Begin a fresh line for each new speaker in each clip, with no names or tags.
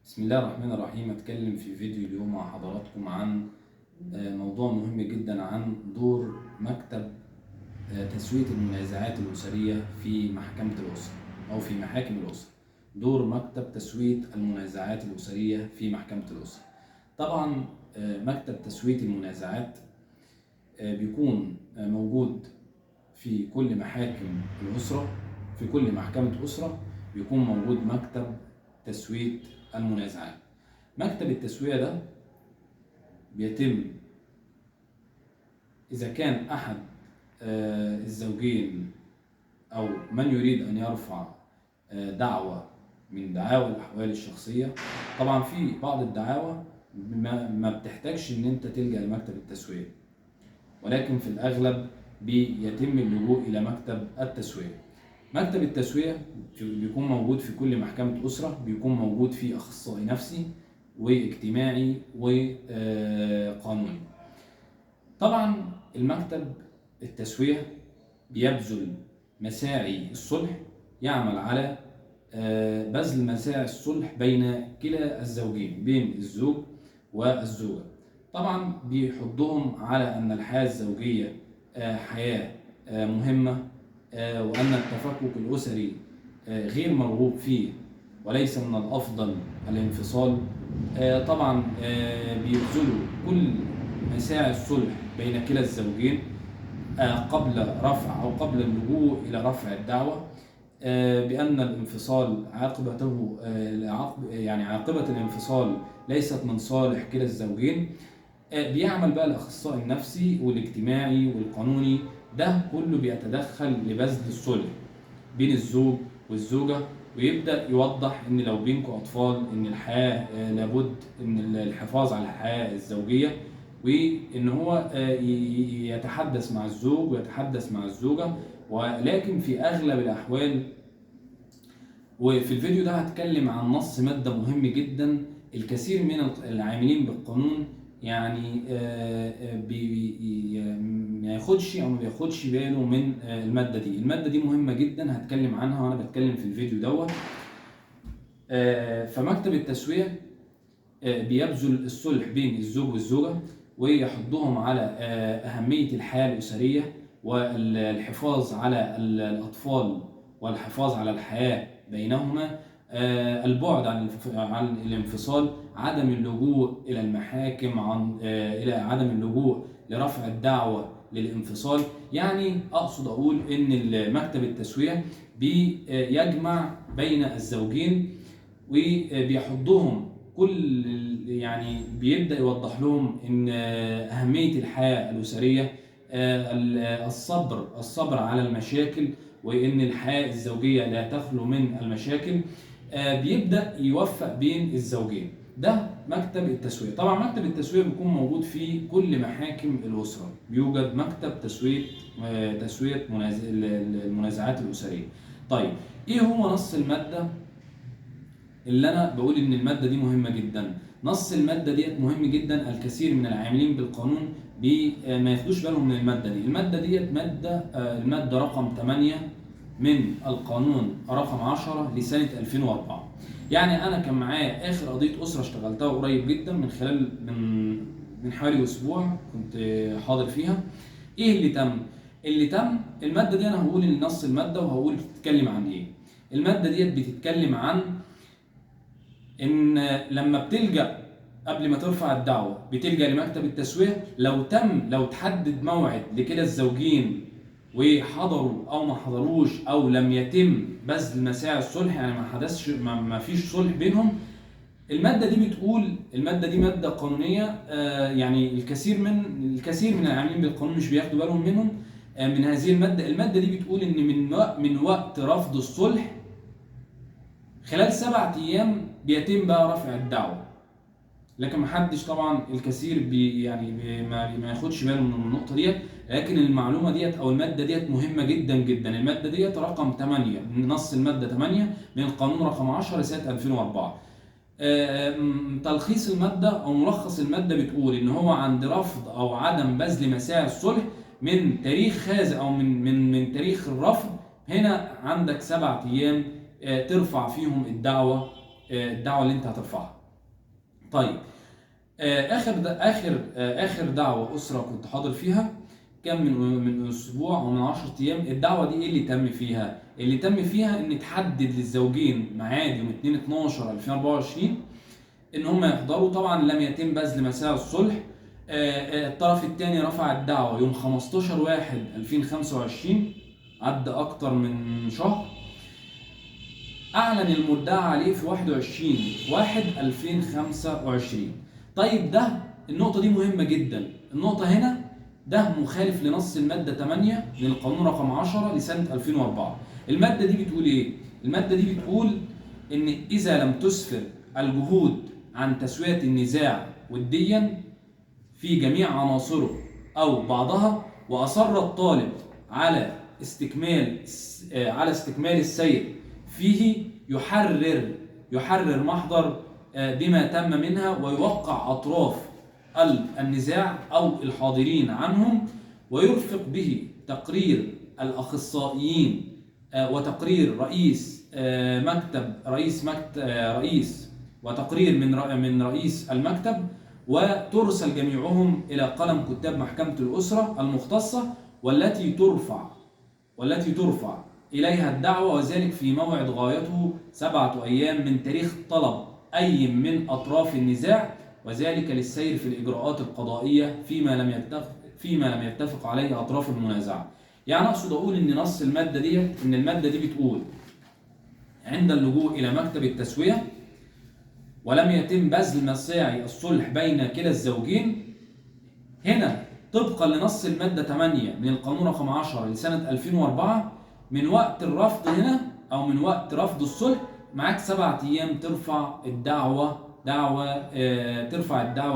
بسم الله الرحمن الرحيم. أتكلم في فيديو اليوم مع حضراتكم عن موضوع مهم جدا عن دور مكتب تسوية المنازعات الأسرية في محكمة الأسرة أو في محاكم الأسرة. دور مكتب تسوية المنازعات الأسرية في محكمة الأسرة. طبعا مكتب تسوية المنازعات بيكون موجود في كل محاكم الأسرة. في كل محكمة أسرة بيكون موجود مكتب تسوية المنازعات. مكتب التسوية ده بيتم إذا كان أحد الزوجين أو من يريد أن يرفع دعوة من دعاوى الأحوال الشخصية. طبعا في بعض الدعاوى ما بتحتاجش إن أنت تلجأ لمكتب التسوية، ولكن في الأغلب بيتم اللجوء إلى مكتب التسوية. مكتب التسوية بيكون موجود في كل محكمة أسرة، بيكون موجود فيه أخصائي نفسي واجتماعي وقانوني. طبعا المكتب التسوية بيبذل مساعي الصلح، يعمل على بذل مساعي الصلح بين كلا الزوجين، بين الزوج والزوجة. طبعا بيحضهم على أن الحياة الزوجية حياة مهمة، وأن التفكك الأسري غير مرغوب فيه، وليس من الأفضل الانفصال. طبعا بيبذلوا كل مساعي الصلح بين كلا الزوجين قبل رفع أو قبل اللجوء إلى رفع الدعوة، بأن الانفصال عاقبته عاقبة الانفصال ليست من صالح كلا الزوجين. بيعمل بقى الأخصائي النفسي والاجتماعي والقانوني، ده كله بيتدخل لبذل الصلح بين الزوج والزوجة، ويبدأ يوضح إن لو بينكم أطفال إن الحياة لابد إن الحفاظ على الحياة الزوجية، وإن هو يتحدث مع الزوج ويتحدث مع الزوجة. ولكن في أغلب الأحوال، وفي الفيديو ده هتكلم عن نص مادة مهم جدا، الكثير من العاملين بالقانون يعني ما ياخدش او ما بياخدش باله من المادة دي. المادة دي مهمة جدا، هتكلم عنها وانا بتكلم في الفيديو دوت. فمكتب التسوية بيبذل الصلح بين الزوج والزوجة، ويحضهم على أهمية الحياة الأسرية والحفاظ على الأطفال والحفاظ على الحياة بينهما، البعد عن الانفصال، عدم اللجوء إلى المحاكم، إلى عدم اللجوء لرفع الدعوة للانفصال. يعني أقصد أقول إن مكتب التسوية بيجمع بين الزوجين وبيحضهم يعني بيبدأ يوضح لهم إن أهمية الحياة الأسرية، الصبر على المشاكل، وإن الحياة الزوجية لا تخلو من المشاكل. بيبدأ يوفق بين الزوجين. ده مكتب التسوية. طبعا مكتب التسوية بيكون موجود في كل محاكم الأسرة، بيوجد مكتب تسوية المنازعات الأسرية. طيب إيه هو نص المادة اللي أنا بقول إن المادة دي مهمة جدا؟ نص المادة ديت مهم جدا. الكثير من العاملين بالقانون ما ياخدوش بالهم من المادة دي. المادة ديت المادة رقم 8 من القانون رقم 10 لسنة 2004. يعني أنا كان معايا آخر قضية أسرة اشتغلتها قريب جدا، من حوالي أسبوع كنت حاضر فيها. إيه اللي تم؟ المادة دي أنا هقول نص المادة وهقول بتتكلم عن إيه. المادة ديت بتتكلم عن إن لما بتلجأ قبل ما ترفع الدعوة بتلجأ لمكتب التسوية، لو تحدد موعد لكلا الزوجين وحضروا أو ما حضروش أو لم يتم بذل مساعي الصلح، يعني ما فيش صلح بينهم. المادة دي بتقول، المادة دي مادة قانونية، يعني الكثير من العاملين بالقانون مش بياخدوا بالهم من هذه المادة. المادة دي بتقول إن من وقت رفض الصلح خلال 7 أيام بيتم بقى رفع الدعوة. لكن محدش طبعا الكثير ما ياخدش باله من النقطة ديت، لكن المعلومة ديت أو المادة ديت مهمة جدا جدا. المادة ديت رقم 8 من نص المادة 8 من القانون رقم 10 لسنة 2004. تلخيص المادة أو ملخص المادة بتقول إن هو عند رفض أو عدم بذل مساعي الصلح من تاريخ هذا أو من تاريخ الرفض، هنا عندك 7 أيام ترفع فيهم الدعوة الدعوه اللي انت هترفعها. طيب اخر دعوه اسره كنت حاضر فيها كان من اسبوع او من 10 ايام. الدعوه دي ايه اللي تم فيها؟ اللي تم فيها ان تحدد للزوجين ميعاد يوم 2/12/2024 ان هم يحضروا. طبعا لم يتم بذل مساعي الصلح. الطرف الثاني رفع الدعوه يوم 15/1/2025، عدى اكتر من شهر. اعلن المدعى عليه في 21/1/2025. طيب النقطه دي مهمه جدا. النقطه هنا ده مخالف لنص الماده 8 من القانون رقم 10 لسنه 2004. الماده دي بتقول ايه؟ الماده دي بتقول ان اذا لم تسفر الجهود عن تسويه النزاع وديا في جميع عناصره او بعضها، واصر الطالب على استكمال السير فيه، يحرر محضر بما تم منها، ويوقع أطراف النزاع أو الحاضرين عنهم، ويرفق به تقرير الأخصائيين وتقرير رئيس وتقرير من رئيس المكتب، وترسل جميعهم إلى قلم كتاب محكمة الأسرة المختصة، والتي ترفع إليها الدعوة، وذلك في موعد غايته 7 أيام من تاريخ طلب أي من أطراف النزاع، وذلك للسير في الإجراءات القضائية فيما لم يتفق عليه أطراف المنازعة. يعني أقصد أقول إن نص المادة دي بتقول عند اللجوء إلى مكتب التسوية ولم يتم بذل مساعي الصلح بين كلا الزوجين، هنا طبقا لنص المادة 8 من القانون رقم 10 لسنة 2004، من وقت الرفض هنا أو من وقت رفض الصلح معاك 7 أيام ترفع الدعوة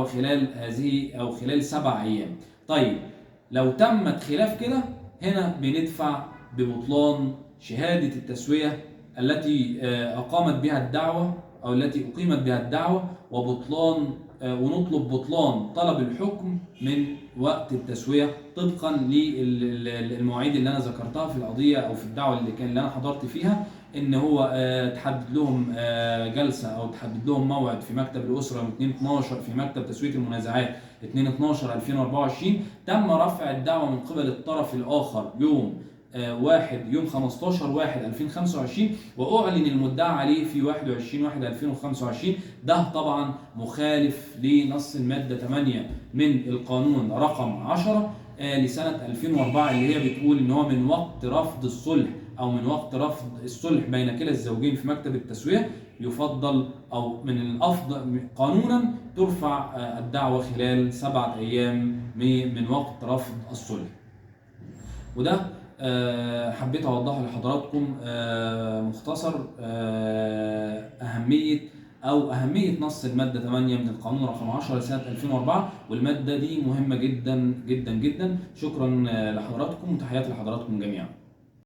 خلال هذه أو خلال 7 أيام. طيب لو تمت خلاف كده، هنا بندفع ببطلان شهادة التسوية التي أقامت بها الدعوة أو التي أقيمت بها الدعوة، ونطلب بطلان طلب الحكم من وقت التسوية طبقا للمواعيد اللي أنا ذكرتها في القضية أو في الدعوة اللي أنا حضرت فيها، إن هو تحدد لهم جلسة أو تحدد لهم موعد في مكتب الأسرة يوم 2/12 في مكتب تسوية المنازعات 2/12/2024. تم رفع الدعوة من قبل الطرف الآخر يوم 15/1/2025، وأعلن المدعى عليه في 21/1/2025. ده طبعا مخالف لنص المادة 8 من القانون رقم 10 لسنة 2004، اللي هي بتقول إن هو من وقت رفض الصلح أو من وقت رفض الصلح بين كلا الزوجين في مكتب التسوية، يفضل أو من الأفضل قانونا ترفع الدعوة خلال 7 أيام من وقت رفض الصلح. وده حبيت أوضحه لحضراتكم مختصر أهمية نص المادة 8 من القانون رقم 10 لسنة 2004، والمادة دي مهمة جدا جدا جدا. شكرا لحضراتكم وتحياتي لحضراتكم جميعا.